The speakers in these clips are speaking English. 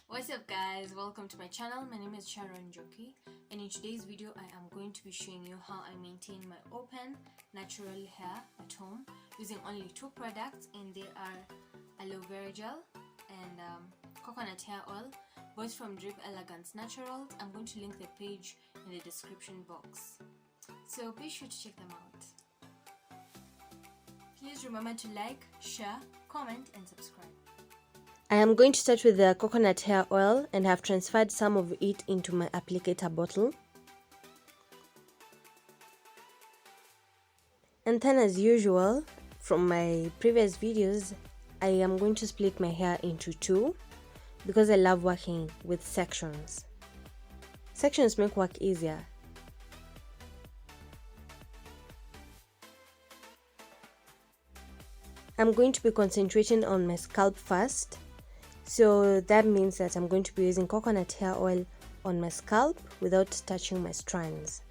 What's up guys, welcome to my channel. My name is Sharon Joki, and in today's video I am going to be showing you how I maintain my open natural hair at home using only two products, and they are Aloe Vera Gel and coconut hair oil, both from Drip Elegance Naturals. I'm going to link the page in the description box, so be sure to check them out. Please remember to like, share, comment and subscribe. I am going to start with the coconut hair oil and have transferred some of it into my applicator bottle. And then, as usual from my previous videos, I am going to split my hair into two because I love working with sections. Sections make work easier. I'm going to be concentrating on my scalp first. So that means that I'm going to be using coconut hair oil on my scalp without touching my strands.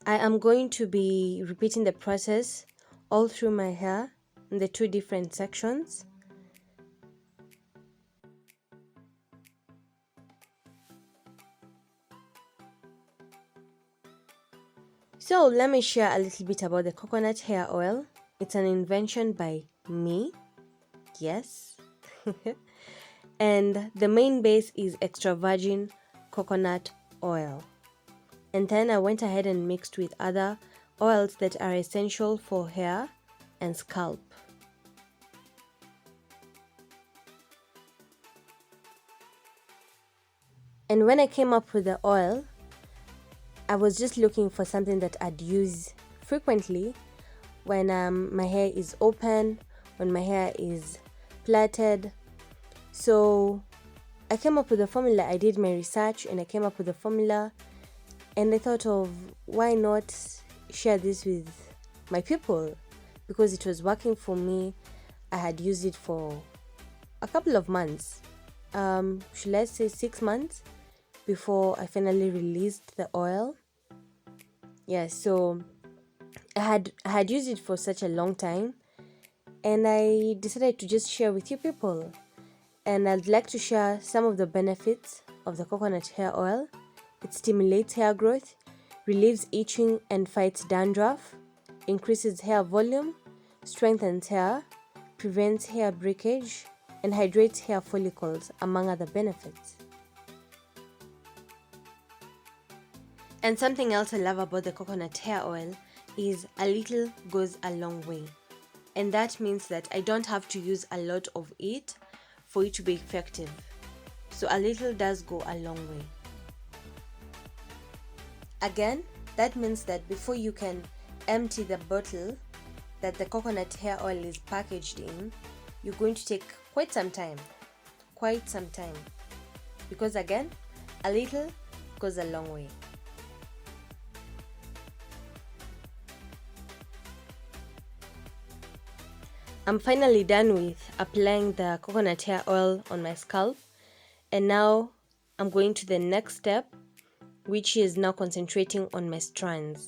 I am going to be repeating the process all through my hair in the two different sections. So let me share a little bit about the coconut hair oil. It's an invention by me, yes. And the main base is extra virgin coconut oil. And then I went ahead and mixed with other oils that are essential for hair and scalp. And when I came up with the oil, I was just looking for something that I'd use frequently when my hair is open, when my hair is plaited. So I came up with a formula. I did my research and I came up with a formula, and I thought of why not share this with my people, because it was working for me. I had used it for a couple of months, should I say 6 months, before I finally released the oil. Yeah, so I had used it for such a long time, and I decided to just share with you people. And I'd like to share some of the benefits of the coconut hair oil. It stimulates hair growth, relieves itching and fights dandruff, increases hair volume, strengthens hair, prevents hair breakage, and hydrates hair follicles, among other benefits. And something else I love about the coconut hair oil is a little goes a long way. And that means that I don't have to use a lot of it for it to be effective. So a little does go a long way. Again, that means that before you can empty the bottle that the coconut hair oil is packaged in, you're going to take quite some time. Because again, a little goes a long way. I'm finally done with applying the coconut hair oil on my scalp, and now I'm going to the next step, which is now concentrating on my strands.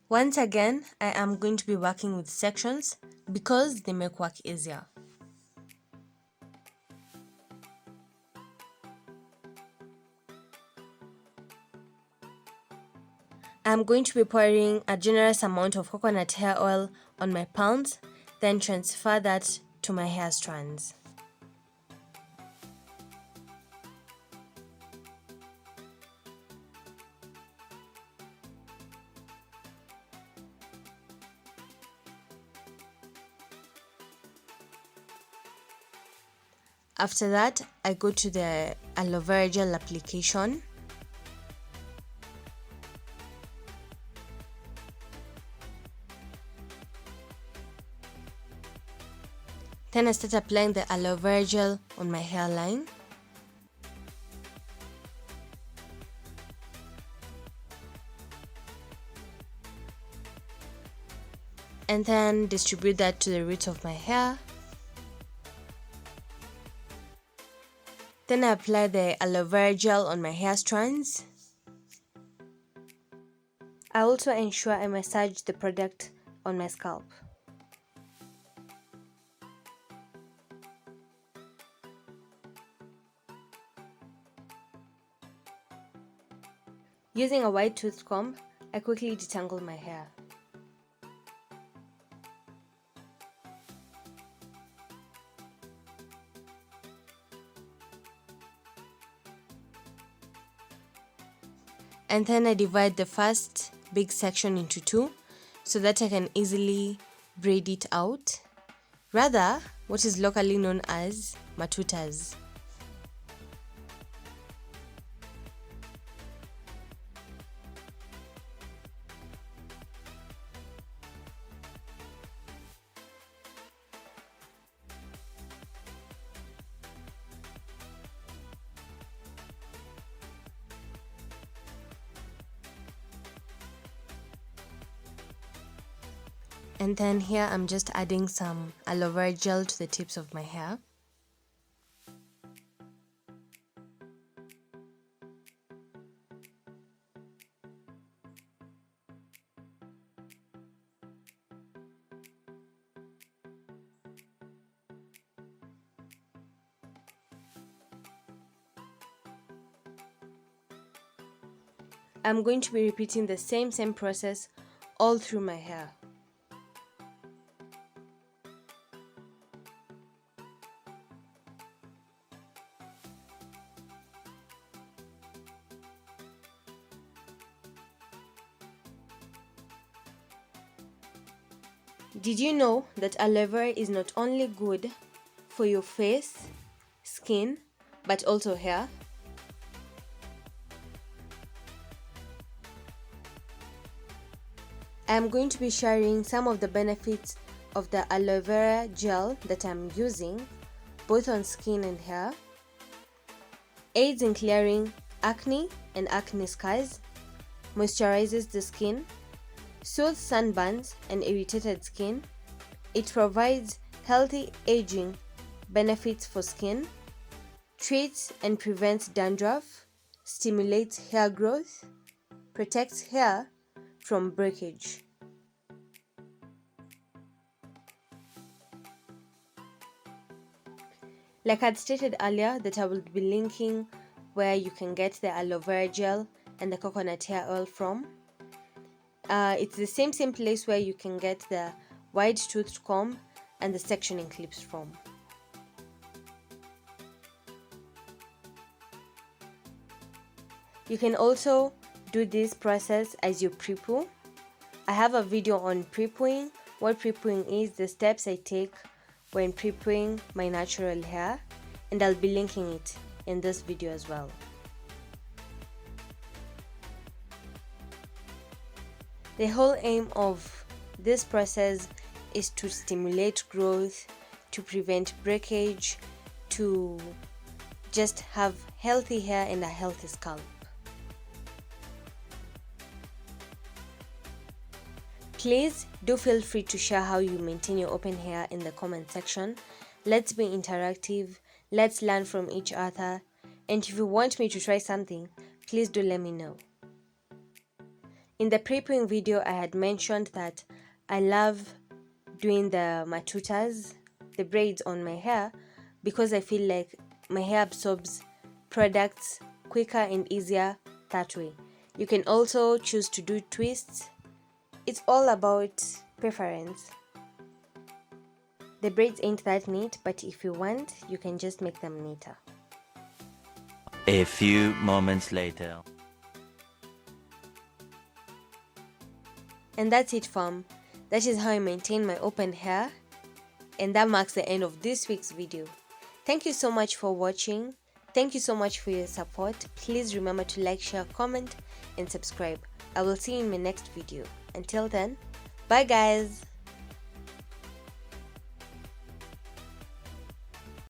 Once again, I am going to be working with sections because they make work easier. I'm going to be pouring a generous amount of coconut hair oil on my palms, then transfer that to my hair strands. After that, I go to the aloe vera gel application. Then I start applying the aloe vera gel on my hairline. And then distribute that to the roots of my hair. Then I apply the aloe vera gel on my hair strands. I also ensure I massage the product on my scalp. Using a wide tooth comb, I quickly detangle my hair. And then I divide the first big section into two so that I can easily braid it out. Rather, what is locally known as matutas. And then here I'm just adding some aloe vera gel to the tips of my hair. I'm going to be repeating the same process all through my hair. Did you know that aloe vera is not only good for your face, skin, but also hair? I am going to be sharing some of the benefits of the aloe vera gel that I'm using, both on skin and hair. Aids in clearing acne and acne scars, moisturizes the skin, soothes sunburns and irritated skin. It provides healthy aging benefits for skin, treats and prevents dandruff, stimulates hair growth, protects hair from breakage. Like I'd stated earlier that I will be linking where you can get the aloe vera gel and the coconut hair oil from. It's the same place where you can get the wide toothed comb and the sectioning clips from. You can also do this process as you pre-poo. I have a video on pre-pooing, what pre-pooing is, the steps I take when pre-pooing my natural hair, and I'll be linking it in this video as well. The whole aim of this process is to stimulate growth, to prevent breakage, to just have healthy hair and a healthy scalp. Please do feel free to share how you maintain your open hair in the comment section. Let's be interactive, let's learn from each other, and if you want me to try something, please do let me know. In the pre-pooing video, I had mentioned that I love doing the matutas, the braids on my hair, because I feel like my hair absorbs products quicker and easier that way. You can also choose to do twists. It's all about preference. The braids ain't that neat, but if you want, you can just make them neater. A few moments later. And that's it, fam. That is how I maintain my open hair, and that marks the end of this week's video. Thank you so much for watching. Thank you so much for your support. Please remember to like, share, comment, and subscribe. I will see you in my next video. Until then, bye guys.